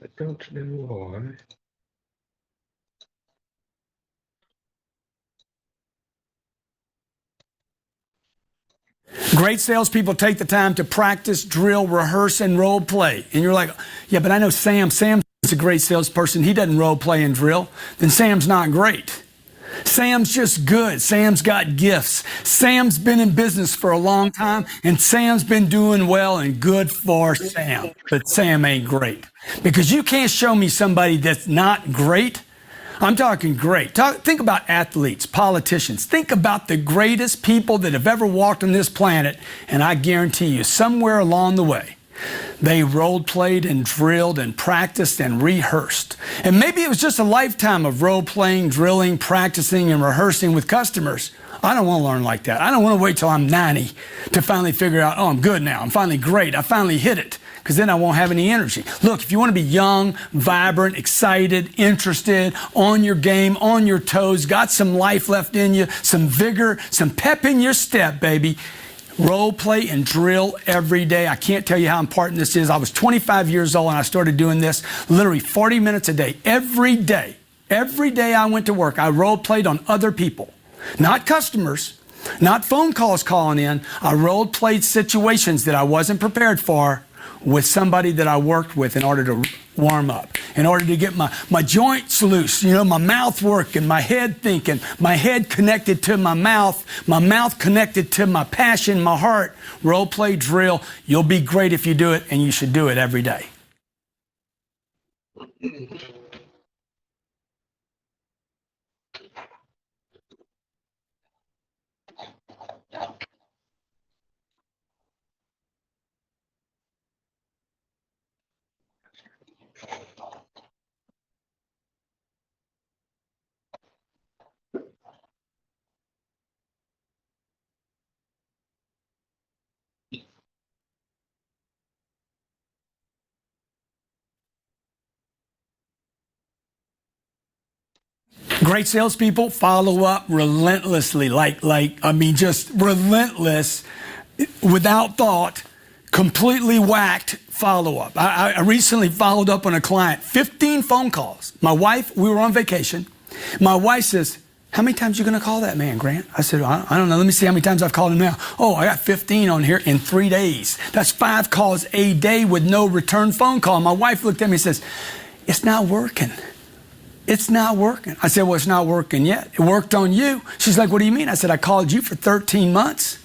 I don't know why. Great salespeople take the time to practice, drill, rehearse, and role play. And you're like, yeah, but I know Sam. Sam's a great salesperson. He doesn't role play and drill. Then Sam's not great. Sam's just good. Sam's got gifts. Sam's been in business for a long time, and Sam's been doing well, and good for Sam. But Sam ain't great. Because you can't show me somebody that's not great. I'm talking great. Think about athletes, politicians. Think about the greatest people that have ever walked on this planet, and I guarantee you, somewhere along the way, they role played and drilled and practiced and rehearsed. And maybe it was just a lifetime of role playing, drilling, practicing, and rehearsing with customers. I don't want to learn like that. I don't want to wait till I'm 90 to finally figure out, oh, I'm good now. I'm finally great. I finally hit it. Because then I won't have any energy. Look, if you want to be young, vibrant, excited, interested, on your game, on your toes, got some life left in you, some vigor, some pep in your step, baby, role play and drill every day. I can't tell you how important this is. I was 25 years old and I started doing this literally 40 minutes a day. Every day I went to work, I role played on other people, not customers, not phone calls calling in. I role played situations that I wasn't prepared for with somebody that I worked with in order to warm up, in order to get my joints loose, my mouth working, my head thinking, my head connected to my mouth connected to my passion, my heart. Role play, drill. You'll be great if you do it, and you should do it every day. Great salespeople follow up relentlessly, just relentless, without thought, completely whacked follow-up. I recently followed up on a client, 15 phone calls. My wife, we were on vacation. My wife says, how many times are you going to call that man, Grant? I said, I don't know. Let me see how many times I've called him now. Oh, I got 15 on here in 3 days. That's 5 calls a day with no return phone call. My wife looked at me and says, it's not working. It's not working. I said, well, it's not working yet. It worked on you. She's like, what do you mean? I said, I called you for 13 months.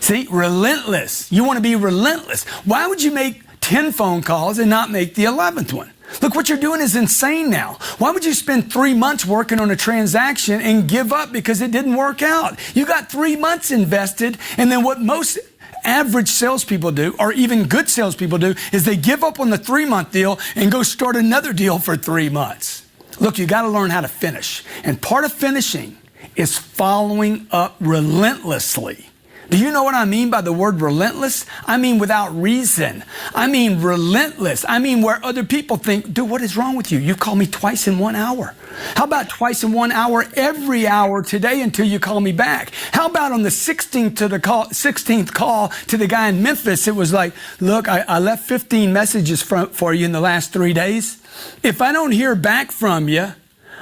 See, relentless. You want to be relentless. Why would you make 10 phone calls and not make the 11th one? Look, what you're doing is insane now. Why would you spend 3 months working on a transaction and give up because it didn't work out? You got 3 months invested, and then what most average salespeople do, or even good salespeople do, is they give up on the 3-month deal and go start another deal for 3 months. Look, you got to learn how to finish. And part of finishing is following up relentlessly. Do you know what I mean by the word relentless? I mean without reason. I mean relentless. I mean where other people think, dude, what is wrong with you? You called me twice in 1 hour. How about twice in 1 hour every hour today until you call me back? How about on the 16th call to the guy in Memphis, it was like, look, I left 15 messages for you in the last 3 days. If I don't hear back from you,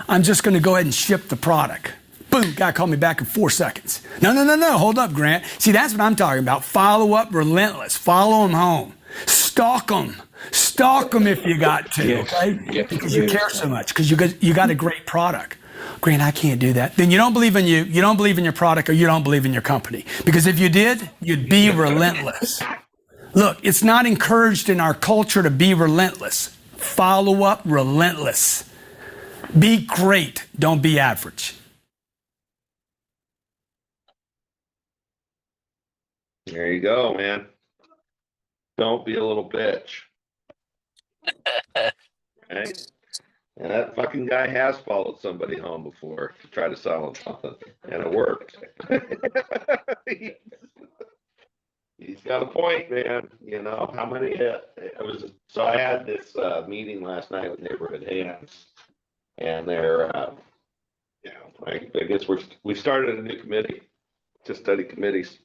I'm just going to go ahead and ship the product. Boom, guy called me back in 4 seconds. No, hold up, Grant. See, that's what I'm talking about. Follow up relentless. Follow them home. Stalk them. Stalk them if you got to, okay? Because you care so much, because you got a great product. Grant, I can't do that. Then you don't believe in you don't believe in your product, or you don't believe in your company. Because if you did, you'd be relentless. Look, it's not encouraged in our culture to be relentless. Follow up relentless. Be great. Don't be average. There you go, man. Don't be a little bitch. Right? And that fucking guy has followed somebody home before to try to sell him something, and it worked. He's got a point, man. How many? It was so. I had this meeting last night with Neighborhood Hands, and they're, I guess we started a new committee to study committees.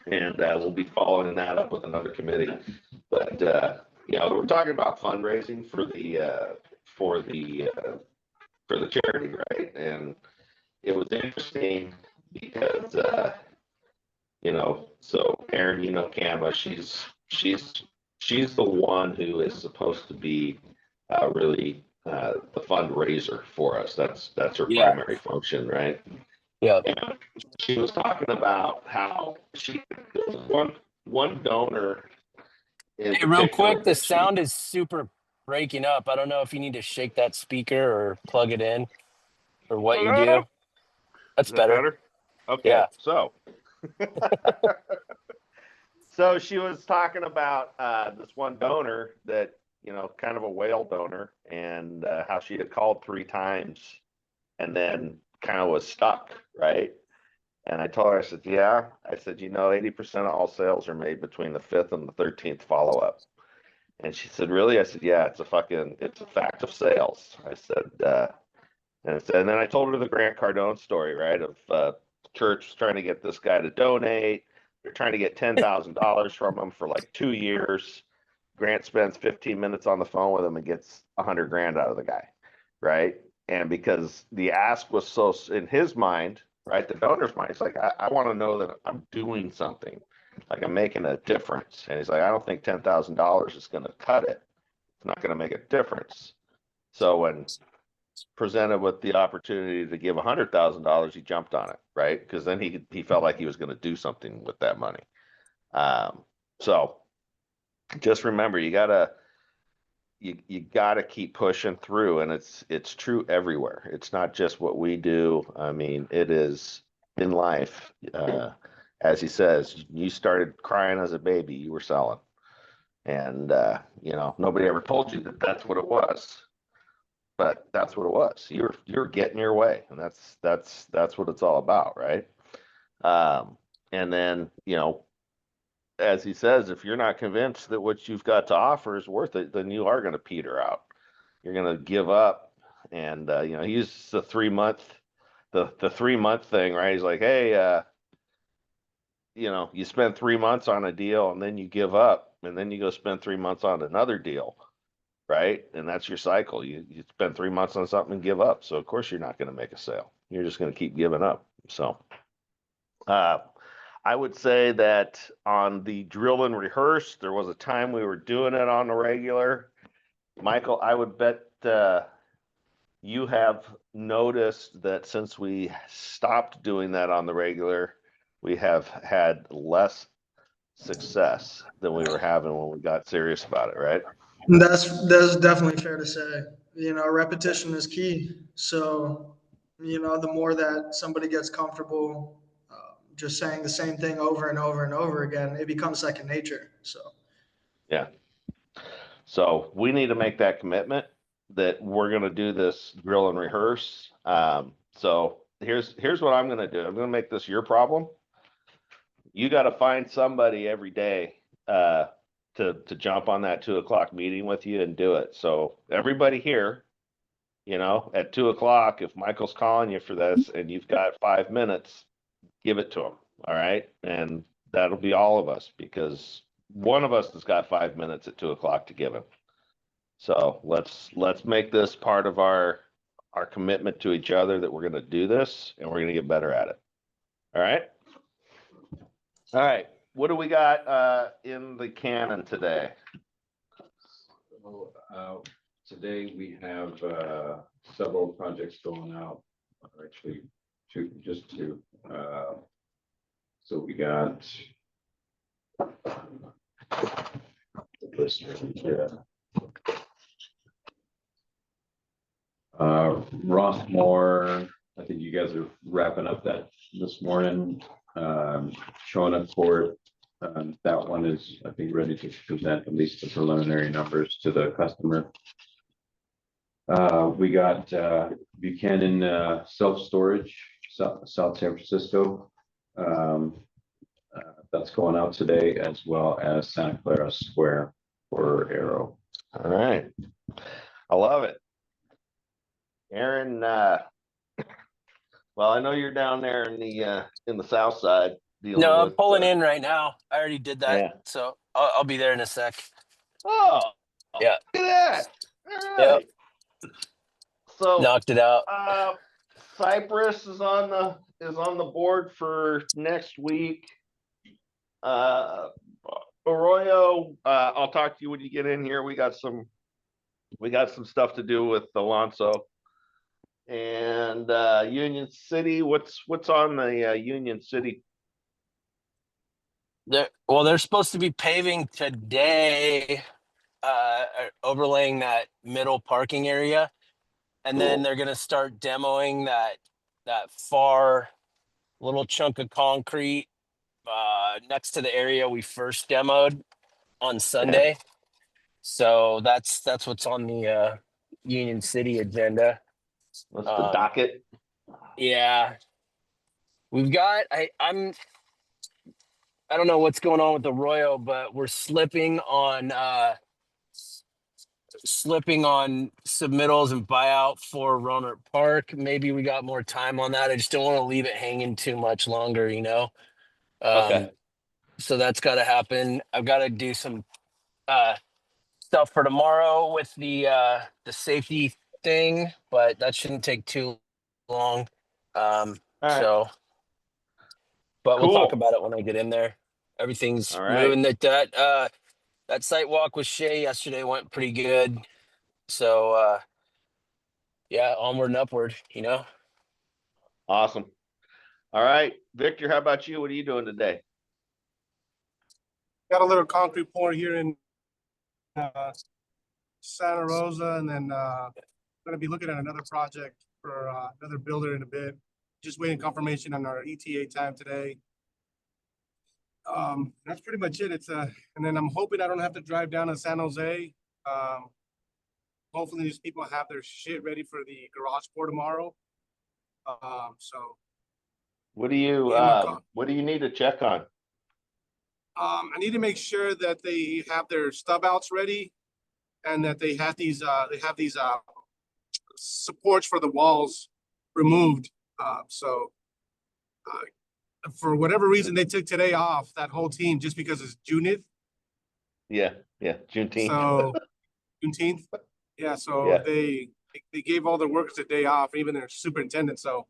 And we'll be following that up with another committee. But we're talking about fundraising for the charity, right? And it was interesting because so Erin, Canva, she's the one who is supposed to be really the fundraiser for us. That's her primary function, right? Yeah. And she was talking about how one donor in Hey, real particular quick, the that she. sound is super breaking up. I don't know if you need to shake that speaker or plug it in or what you do. That's Is that better. better? Okay, Yeah. so so she was talking about this one donor that, kind of a whale donor, and how she had called 3 times and then kind of was stuck, right? And I told her, I said, 80% of all sales are made between the 5th and the 13th follow-up. And she said, really? I said, yeah, it's a fact of sales. I said, and then I told her the Grant Cardone story, right? Of church trying to get this guy to donate. They're trying to get $10,000 from him for like 2 years. Grant spends 15 minutes on the phone with him and gets 100 grand out of the guy, right? And because the ask was so in his mind, right? The donor's mind, it's like, I want to know that I'm doing something, like I'm making a difference. And he's like, I don't think $10,000 is going to cut it. It's not going to make a difference. So when presented with the opportunity to give $100,000, he jumped on it, right? Because then he felt like he was going to do something with that money. So just remember, you gotta keep pushing through, and it's true everywhere. It's not just what we do. I mean, it is in life. As he says, you started crying as a baby, you were selling, and nobody ever told you that that's what it was. But that's what it was. You're getting your way, and that's what it's all about, right? And then as he says, if you're not convinced that what you've got to offer is worth it, then you are going to peter out. You're going to give up, and he's the 3 month, the 3 month thing, right? He's like, hey, you spend 3 months on a deal, and then you give up, and then you go spend 3 months on another deal. Right? And that's your cycle. You spend 3 months on something and give up. So of course you're not going to make a sale. You're just going to keep giving up. So I would say that on the drill and rehearse, there was a time we were doing it on the regular. Michael, I would bet you have noticed that since we stopped doing that on the regular, we have had less success than we were having when we got serious about it, right? That's definitely fair to say. Repetition is key. So, the more that somebody gets comfortable just saying the same thing over and over and over again, it becomes second nature. So, yeah. So we need to make that commitment that we're going to do this drill and rehearse. So here's what I'm going to do. I'm going to make this your problem. You got to find somebody every day to jump on that 2 o'clock meeting with you and do it. So everybody here, at 2 o'clock, if Michael's calling you for this and you've got 5 minutes, give it to him. All right. And that'll be all of us, because one of us has got 5 minutes at 2 o'clock to give him. So let's make this part of our commitment to each other that we're going to do this and we're going to get better at it. All right. All right. What do we got in the canon today? Today we have several projects going out. Actually, two. So we got Rothmore. I think you guys are wrapping up that this morning. Shauna Court. That one is, I think, ready to present at least the preliminary numbers to the customer. We got Buchanan self-storage, South San Francisco. That's going out today, as well as Santa Clara Square for Arrow. All right. I love it. Aaron, well, I know you're down there in the south side. No, I'm pulling in right now. I already did that. Yeah. So I'll be there in a sec. Oh, Yep. So, Knocked it out. Cypress is on the board for next week. Arroyo, I'll talk to you when you get in here. We got some stuff to do with Alonso. And Union City, what's on the Union City? They're supposed to be paving today, overlaying that middle parking area, and then Cool. they're gonna start demoing that far little chunk of concrete next to the area we first demoed on Sunday. So that's what's on the Union City agenda. What's the docket? Yeah, we've got. I don't know what's going on with the Royal, but we're slipping on submittals and buyout for Rohnert Park. Maybe we got more time on that. I just don't want to leave it hanging too much longer, you know. Okay. So that's got to happen. I've got to do some stuff for tomorrow with the safety thing, but that shouldn't take too long. All right. So, but we'll Cool. talk about it when I get in there. Everything's All right. moving. That site walk with Shea yesterday went pretty good. So yeah, onward and upward, you know. Awesome. All right, Victor, how about you? What are you doing today? Got a little concrete pour here in Santa Rosa, and then going to be looking at another project for another builder in a bit. Just waiting confirmation on our ETA time today. That's pretty much it. And then I'm hoping I don't have to drive down to San Jose. Hopefully these people have their shit ready for the garage pour tomorrow. So What do you need to check on? I need to make sure that they have their stub outs ready, and that they have these supports for the walls removed. For whatever reason, they took today off, that whole team, just because it's Juneteenth. Yeah, Juneteenth. So Juneteenth. Yeah, so Yeah. they gave all their workers a day off, even their superintendent. So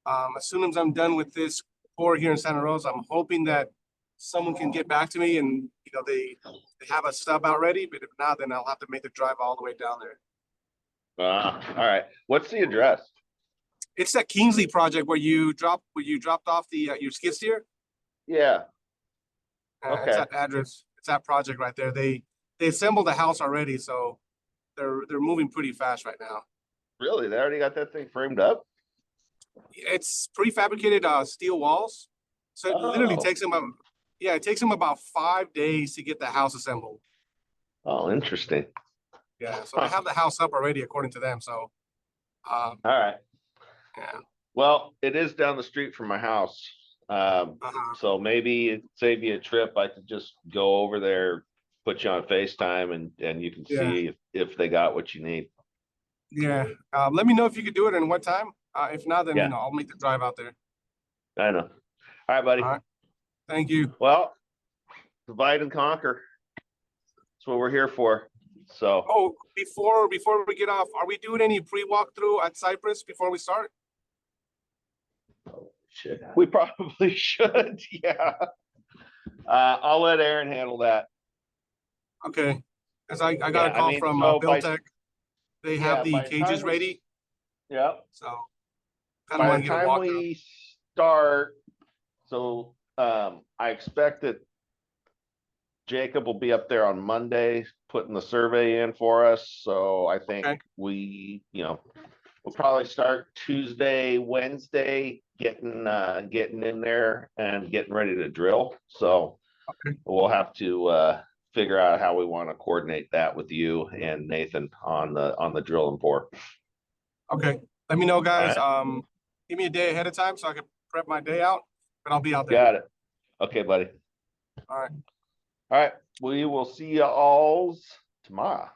as soon as I'm done with this pour here in Santa Rosa, I'm hoping that someone can get back to me and they have a stub out ready. But if not, then I'll have to make the drive all the way down there. All right. What's the address? It's that Kingsley project where you dropped off the your skid steer. Yeah. Okay. It's that address. It's that project right there. They assembled the house already, so they're moving pretty fast right now. Really? They already got that thing framed up? It's prefabricated steel walls, so it literally takes them about 5 days to get the house assembled. Oh, interesting. Yeah, so they have the house up already according to them. So, all right. Yeah. Well, it is down the street from my house. So maybe it'd save you a trip. I could just go over there, put you on FaceTime, and you can see if they got what you need. Yeah. Let me know if you could do it and what time. If not, then I'll make the drive out there. I know. All right, buddy. All right. Thank you. Well, divide and conquer. That's what we're here for. So. Before we get off, are we doing any pre-walkthrough at Cypress before we start? We probably should. Yeah. I'll let Aaron handle that. Okay. Because I got a call from Builtech. They have the cages ready. Yeah. So by the time we start, so I expect that Jacob will be up there on Monday putting the survey in for us. So I think we'll probably start Tuesday, Wednesday, getting in there and getting ready to drill. So we'll have to figure out how we want to coordinate that with you and Nathan on the drill and pour. Okay. Let me know, guys. Right. Give me a day ahead of time so I can prep my day out, but I'll be out there. Got it. Okay, buddy. All right. All right. We will see you all tomorrow.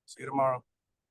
See you tomorrow.